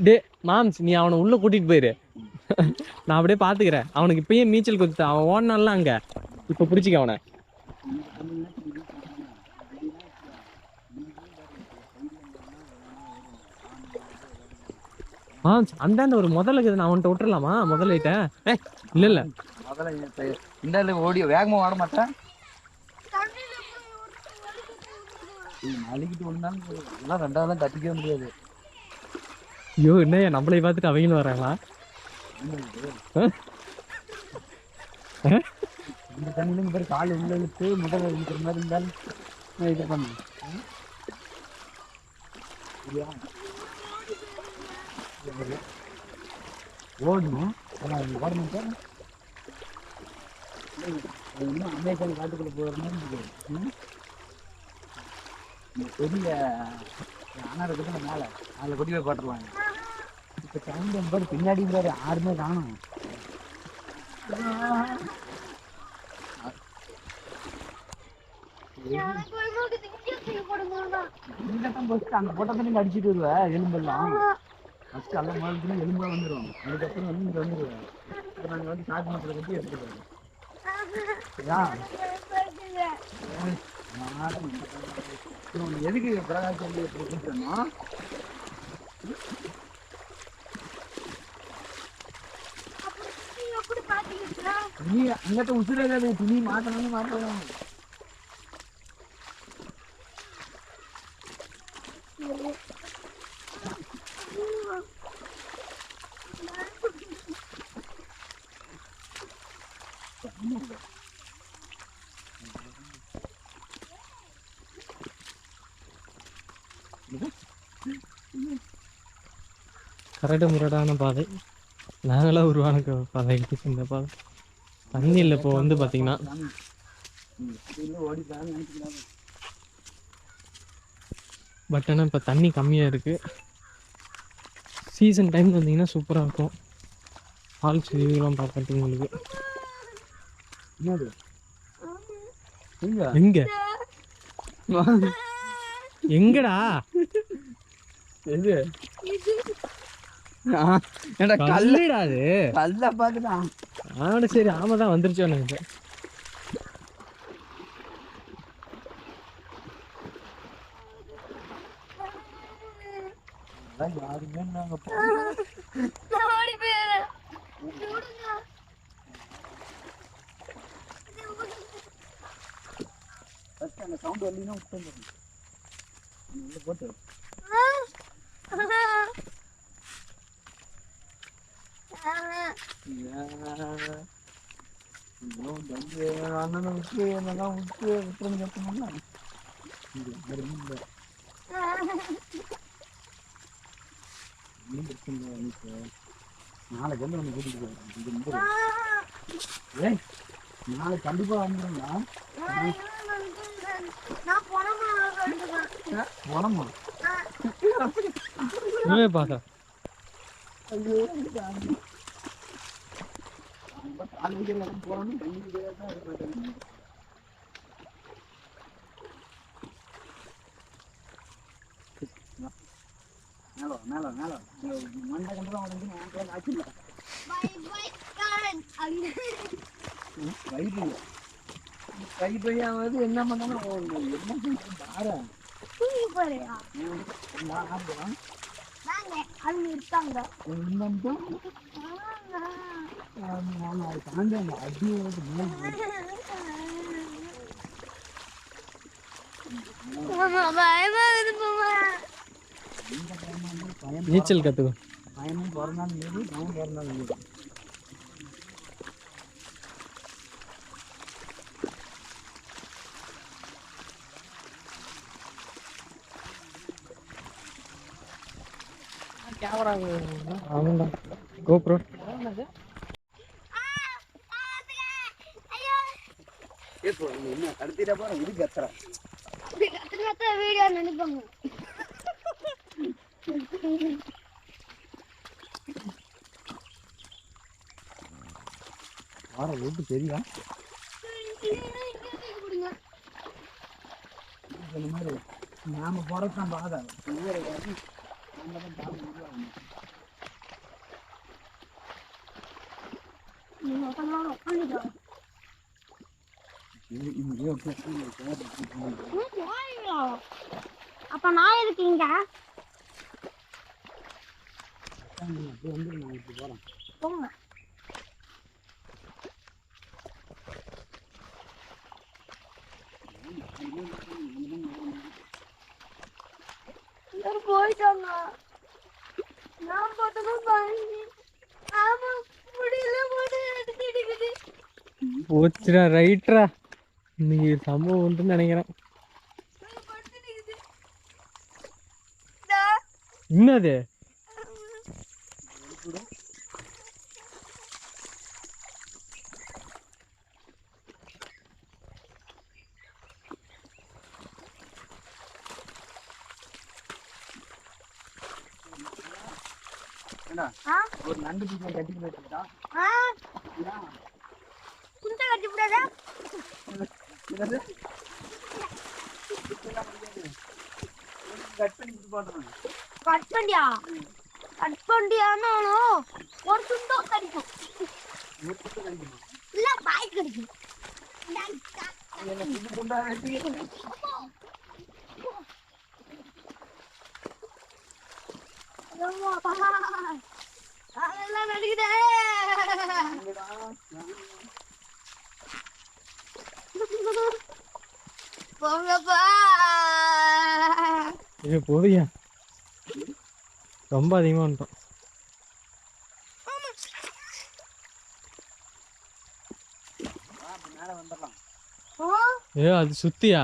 டே moms நீ அவனை உள்ள கூட்டிட்டு போயிரு. நான் அப்படியே பாத்துக்கிறேன். அவனுக்கு இப்பயே நீச்சல் குத்து அவன் ஓடனால அங்க இப்ப பிடிச்சிக்க அவனை. அந்தாண்ட ஒரு முதல்ல இருக்குது, நான் அவன்கிட்ட விட்டுறலாமா? முதல்ல இல்ல இல்ல முதல்ல இந்த ஓடி வேகமா ஓட மாட்டேன். நாளைக்கிட்டு ஒண்ணாலும் எல்லாம் ரெண்டாவது தப்பிக்கவே முடியாது. ஐயோ என்ன நம்மளை பார்த்துட்டு அவங்களும் வராங்களா? இந்த தண்ணியில பேர் கால் உள்ள இழுத்து முதல்ல இருக்கிற மாதிரி இருந்தாலும் இது பண்ணு. ஓடணும் ஓடணும் சார். இன்னும் அமேசான் காட்டுக்குள்ள போகிறோம்னு பெரிய அணை இருக்குது மேலே, அதில் கொடி போய் போட்டுருவாங்க. இப்போ டைம் பாரு பின்னாடி பாரு யாருமே காணும். அங்கே போட்டா நீங்க அடிச்சுட்டு வருவேன் எலும்பெல்லாம். ஃபஸ்ட்டு எல்லாம் மாதிரி எலும்பெல்லாம் வந்துடும். அதுக்கப்புறம் வந்து இங்கே வந்துடுவேன். இப்போ நாங்கள் வந்து சாக்கு மரத்தில் கட்டி எடுத்துட்டு வருவோம். எதுக்கு பிரகாஷ் வந்து சொன்னா நீ அங்கிட்ட உசுராது துணி மாத்தணும் மாத்தணும். கரடு முரடான பாதை, நாங்களாம் உருவான பாதை. இந்த பாதை தண்ணி இல்லை. இப்போ வந்து பார்த்தீங்கன்னா பட் ஆனால் இப்போ தண்ணி கம்மியாக இருக்குது. சீசன் டைம் வந்தீங்கன்னா சூப்பராக இருக்கும். ஃபால்ஸ் வியூலாம் பார்க்கறதுக்கு உங்களுக்கு. எங்க எங்கடா எது கல்லுடா அது? கல்ல பாத்துட்டான். ஆனா சரி ஆமாதான் வந்துருச்சு. எனக்கு யாருமே நாங்க அந்த சவுண்ட் வரலன்னா விட்டு போட்டு அண்ணனை விட்டு என்னெல்லாம் விட்டு விட்டுறது கட்டணும்னா நாளைக்கு வந்து நம்ம கூட்டிட்டு போகிறோம். நாளைக்கு கண்டிப்பா வந்துடுங்களா? போனோமா பார்த்தா போறோம். மேல மேல மேல மண்டை கண்டெல்லாம் உடஞ்சு ஆச்சு. கை பையாவது என்ன பண்ணாலும் என்ன பாரு நீச்சல் கத்துக்கும். பயமும் பிறந்தாலும் மீது பயம் பிறந்தாலும் மீது. கேமரா ஆமாண்டா கோப்ரோ. என்ன கடத்திட்டா போற இது கத்துற வீடியோ நினைப்பாங்க. வார ரோட்டு தெரியா மாதிரி நாம போறதுதான் பாதை. நீங்க உட்காந்து உட்காந்துக்கோ. போறீங்களா? அப்ப நான் இருக்கீங்க போங்க. போயிட்டாங்க. நான் போட்டதும் பாருங்க. ஆமா முடியல போட்டு எடுத்துடுக்குது. போச்சுடா ரைட்ரா. இன்னைக்கு சம்பவம் உண்டுன்னு நினைக்கிறேன். என்னது ஒரு நண்டு பீஸ் கட்டி போயிட்டா குஞ்சா கட்டி விடாதா? கட் பண்ணி போடுறேன். கட் பண்ணியா? கட் பண்ணியானாலும் ஒரு துண்டோ கிடைக்கும். இல்ல பாய் கிடைக்கும். அதெல்லாம் நடிக்குதே. போங்கப்பா. இது போதுயா, ரொம்ப அதிகமாக வந்துட்டோம். மேல வந்துடலாம். ஓ ஏ அது சுத்தியா?